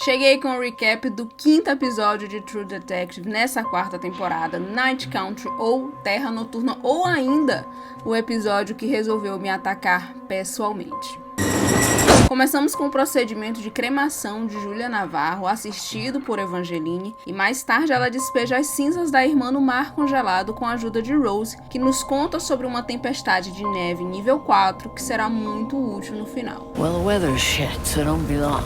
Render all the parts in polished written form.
Cheguei com o recap do 5º episódio de True Detective nessa 4ª temporada, Night Country ou Terra Noturna, ou ainda o episódio que resolveu me atacar pessoalmente. Começamos com o procedimento de cremação de Julia Navarro, assistido por Evangeline, e mais tarde ela despeja as cinzas da irmã no mar congelado com a ajuda de Rose, que nos conta sobre uma tempestade de neve nível 4 que será muito útil no final. Well, the weather's shit, so don't be long.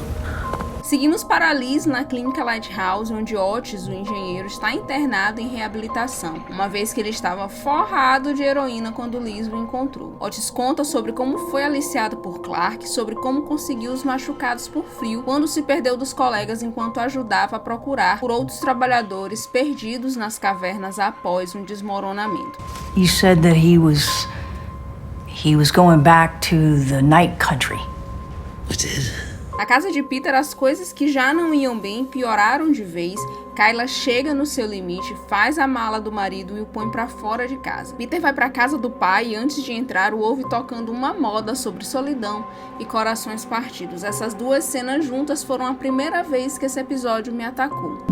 Seguimos para Liz na clínica Lighthouse, onde Otis, o engenheiro, está internado em reabilitação, uma vez que ele estava forrado de heroína quando Liz o encontrou. Otis conta sobre como foi aliciado por Clark, sobre como conseguiu os machucados por frio quando se perdeu dos colegas enquanto ajudava a procurar por outros trabalhadores perdidos nas cavernas após um desmoronamento. You said that he was going back to the night country. I did. Na casa de Peter, as coisas que já não iam bem pioraram de vez. Kyla chega no seu limite, faz a mala do marido e o põe pra fora de casa. Peter vai pra casa do pai e antes de entrar o ouve tocando uma moda sobre solidão e corações partidos. Essas duas cenas juntas foram a primeira vez que esse episódio me atacou.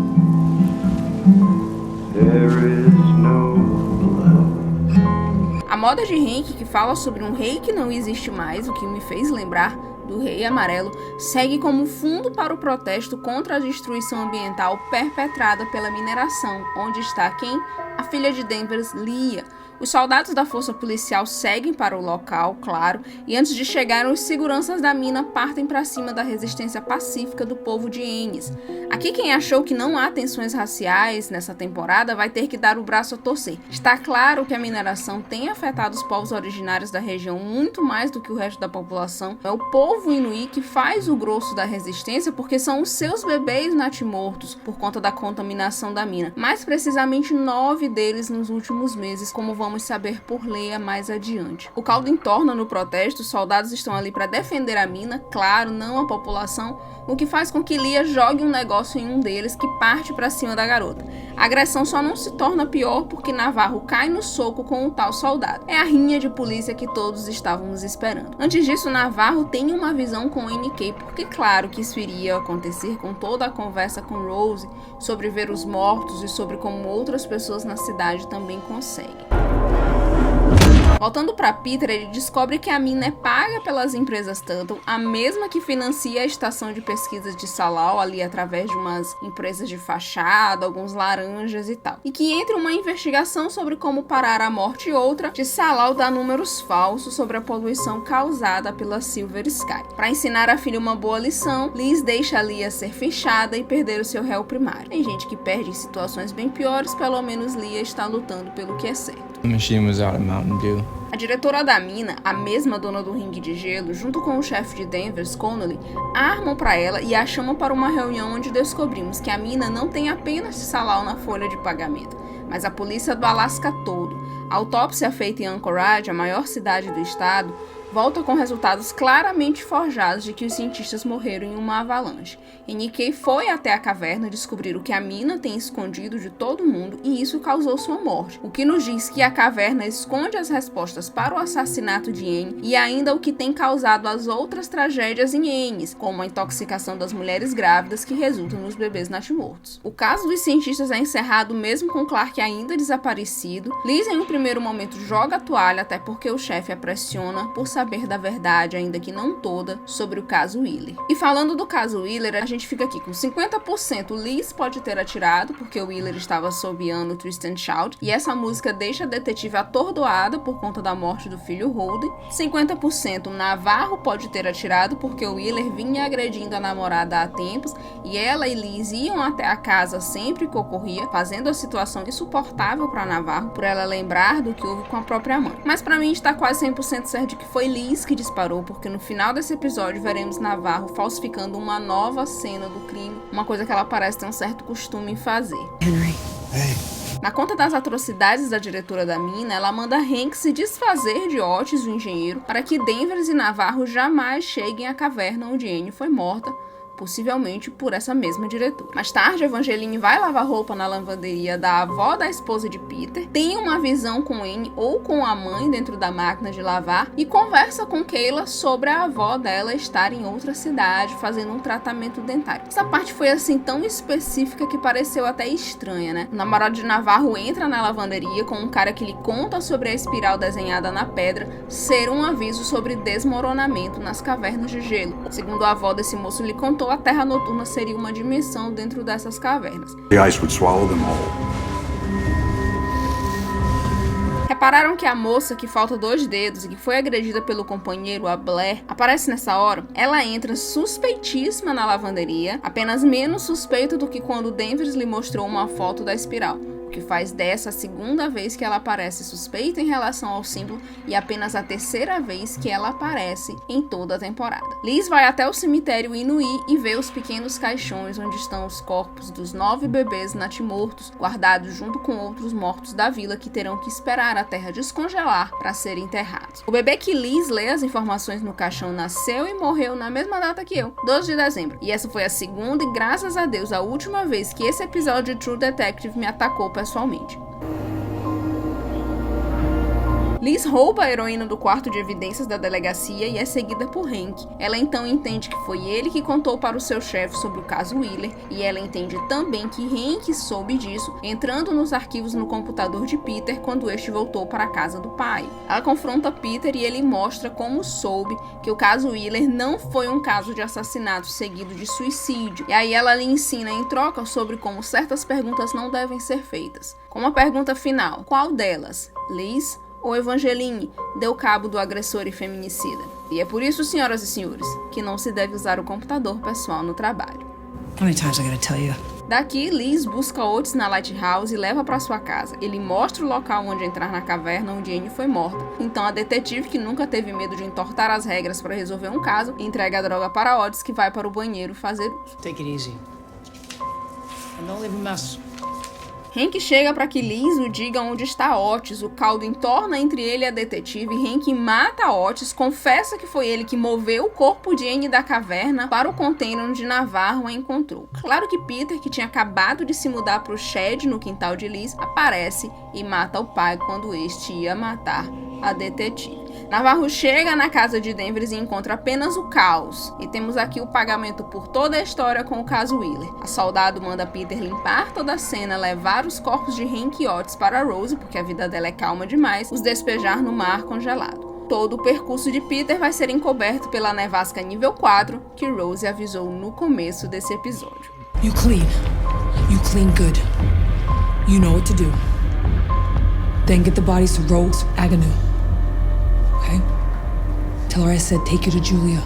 A moda de Hank, que fala sobre um rei que não existe mais, o que me fez lembrar do Rei Amarelo, segue como fundo para o protesto contra a destruição ambiental perpetrada pela mineração, onde está quem? A filha de Denver, Leah. Os soldados da força policial seguem para o local, claro, e antes de chegar, os seguranças da mina partem para cima da resistência pacífica do povo de Ennis. Aqui quem achou que não há tensões raciais nessa temporada vai ter que dar o braço a torcer. Está claro que a mineração tem afetado os povos originários da região muito mais do que o resto da população. É o povo inuí que faz o grosso da resistência porque são os seus bebês natimortos por conta da contaminação da mina. Mais precisamente 9 deles nos últimos meses, como vamos saber por Leia mais adiante. O caldo entorna no protesto, os soldados estão ali para defender a mina, claro, não a população, o que faz com que Leah jogue um negócio em um deles que parte para cima da garota. A agressão só não se torna pior porque Navarro cai no soco com o tal soldado. É a rinha de polícia que todos estávamos esperando. Antes disso, Navarro tem uma visão com NK, porque claro que isso iria acontecer com toda a conversa com Rose sobre ver os mortos e sobre como outras pessoas na cidade também conseguem. Voltando para Peter, ele descobre que a mina é paga pelas empresas Tuttle, a mesma que financia a estação de pesquisa de Salao ali através de umas empresas de fachada, alguns laranjas e tal. E que entre uma investigação sobre como parar a morte e outra, de Salao dá números falsos sobre a poluição causada pela Silver Sky. Para ensinar a filha uma boa lição, Liz deixa a Leah ser fichada e perder o seu réu primário. Tem gente que perde em situações bem piores, pelo menos Leah está lutando pelo que é certo. The machine was out of Mountain Dew. A diretora da mina, a mesma dona do ringue de gelo, junto com o chefe de Denver, Connolly, armam para ela e a chamam para uma reunião onde descobrimos que a mina não tem apenas Salao na folha de pagamento, mas a polícia do Alasca todo. A autópsia feita em Anchorage, a maior cidade do estado, volta com resultados claramente forjados de que os cientistas morreram em uma avalanche. NK foi até a caverna descobrir o que a mina tem escondido de todo mundo e isso causou sua morte, o que nos diz que a caverna esconde as respostas para o assassinato de Anne e ainda o que tem causado as outras tragédias em Ennis, como a intoxicação das mulheres grávidas que resultam nos bebês natimortos. O caso dos cientistas é encerrado mesmo com Clark ainda desaparecido. Liz em um primeiro momento joga a toalha até porque o chefe a pressiona por saber da verdade, ainda que não toda, sobre o caso Wheeler. E falando do caso Wheeler, a gente fica aqui com 50% Liz pode ter atirado, porque o Wheeler estava assobiando Twist and Shout, e essa música deixa a detetive atordoada por conta da morte do filho Holden. 50% Navarro pode ter atirado, porque o Wheeler vinha agredindo a namorada há tempos, e ela e Liz iam até a casa sempre que ocorria, fazendo a situação insuportável para Navarro, por ela lembrar do que houve com a própria mãe. Mas para mim está quase 100% certo de que foi Liz que disparou, porque no final desse episódio veremos Navarro falsificando uma nova cena do crime, uma coisa que ela parece ter um certo costume em fazer. Henry. Hey. Na conta das atrocidades da diretora da mina, ela manda Hank se desfazer de Otis, o engenheiro, para que Denver e Navarro jamais cheguem à caverna onde Anne foi morta, possivelmente por essa mesma diretora. Mais tarde, Evangeline vai lavar roupa na lavanderia da avó da esposa de Peter, tem uma visão com Anne ou com a mãe dentro da máquina de lavar e conversa com Kayla sobre a avó dela estar em outra cidade fazendo um tratamento dentário. Essa parte foi assim tão específica que pareceu até estranha, né? O namorado de Navarro entra na lavanderia com um cara que lhe conta sobre a espiral desenhada na pedra ser um aviso sobre desmoronamento nas cavernas de gelo. Segundo a avó desse moço lhe contou, a Terra Noturna seria uma dimensão dentro dessas cavernas. The ice would swallow them all. Repararam que a moça que falta 2 dedos e que foi agredida pelo companheiro, a Blair, aparece nessa hora? Ela entra suspeitíssima na lavanderia, apenas menos suspeita do que quando Danvers lhe mostrou uma foto da espiral, o que faz dessa a segunda vez que ela aparece suspeita em relação ao símbolo e apenas a terceira vez que ela aparece em toda a temporada. Liz vai até o cemitério Inuí e vê os pequenos caixões onde estão os corpos dos 9 bebês natimortos, guardados junto com outros mortos da vila que terão que esperar a terra descongelar para serem enterrados. O bebê que Liz lê as informações no caixão nasceu e morreu na mesma data que eu, 12 de dezembro. E essa foi a segunda e, graças a Deus, a última vez que esse episódio de True Detective me atacou pessoalmente. Liz rouba a heroína do quarto de evidências da delegacia e é seguida por Hank. Ela então entende que foi ele que contou para o seu chefe sobre o caso Wheeler, e ela entende também que Hank soube disso entrando nos arquivos no computador de Peter quando este voltou para a casa do pai. Ela confronta Peter e ele mostra como soube que o caso Wheeler não foi um caso de assassinato seguido de suicídio. E aí ela lhe ensina em troca sobre como certas perguntas não devem ser feitas. Como a pergunta final, qual delas? Liz ou Evangeline deu cabo do agressor e feminicida? E é por isso, senhoras e senhores, que não se deve usar o computador pessoal no trabalho. How many times I gotta tell you? Daqui, Liz busca Otis na Lighthouse e leva para sua casa. Ele mostra o local onde entrar na caverna onde Anne foi morta. Então a detetive, que nunca teve medo de entortar as regras para resolver um caso, entrega a droga para Otis, que vai para o banheiro fazer uso. Take it easy. And don't leave a mess. Hank chega para que Liz o diga onde está Otis. O caldo entorna entre ele e a detetive. Hank mata Otis, confessa que foi ele que moveu o corpo de Anne da caverna para o container onde Navarro a encontrou. Claro que Peter, que tinha acabado de se mudar para o shed no quintal de Liz, aparece e mata o pai quando este ia matar a detetive. Navarro chega na casa de Danvers e encontra apenas o caos. E temos aqui o pagamento por toda a história com o caso Wheeler. A soldado manda Peter limpar toda a cena, levar os corpos de Hank e Otis para Rose, porque a vida dela é calma demais, os despejar no mar congelado. Todo o percurso de Peter vai ser encoberto pela nevasca nível 4, que Rose avisou no começo desse episódio. You clean good. You know what to do. Then get the bodies to Rose Agnew. Okay? Tell her I said take you to Julia.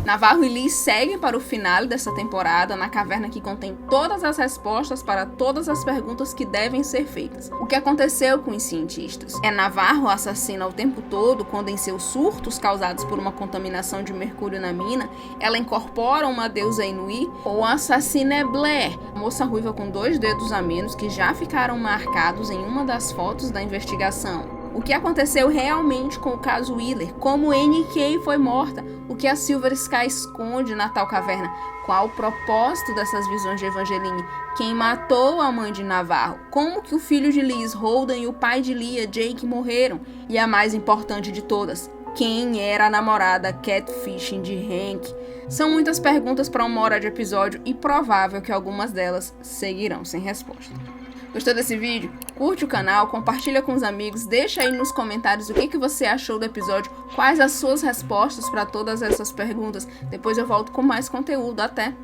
Navarro e Liz seguem para o final dessa temporada na caverna que contém todas as respostas para todas as perguntas que devem ser feitas. O que aconteceu com os cientistas? É Navarro assassina o tempo todo quando, em seus surtos causados por uma contaminação de mercúrio na mina, ela incorpora uma deusa Inuí? Ou a assassina é Blair, moça ruiva com 2 dedos a menos que já ficaram marcados em uma das fotos da investigação? O que aconteceu realmente com o caso Wheeler? Como Anne Kay foi morta? O que a Silver Sky esconde na tal caverna? Qual o propósito dessas visões de Evangeline? Quem matou a mãe de Navarro? Como que o filho de Liz, Holden, e o pai de Leah, Jake, morreram? E a mais importante de todas, quem era a namorada catfishing de Hank? São muitas perguntas para 1 hora de episódio e provável que algumas delas seguirão sem resposta. Gostou desse vídeo? Curte o canal, compartilha com os amigos, deixa aí nos comentários o que você achou do episódio, quais as suas respostas para todas essas perguntas. Depois eu volto com mais conteúdo. Até!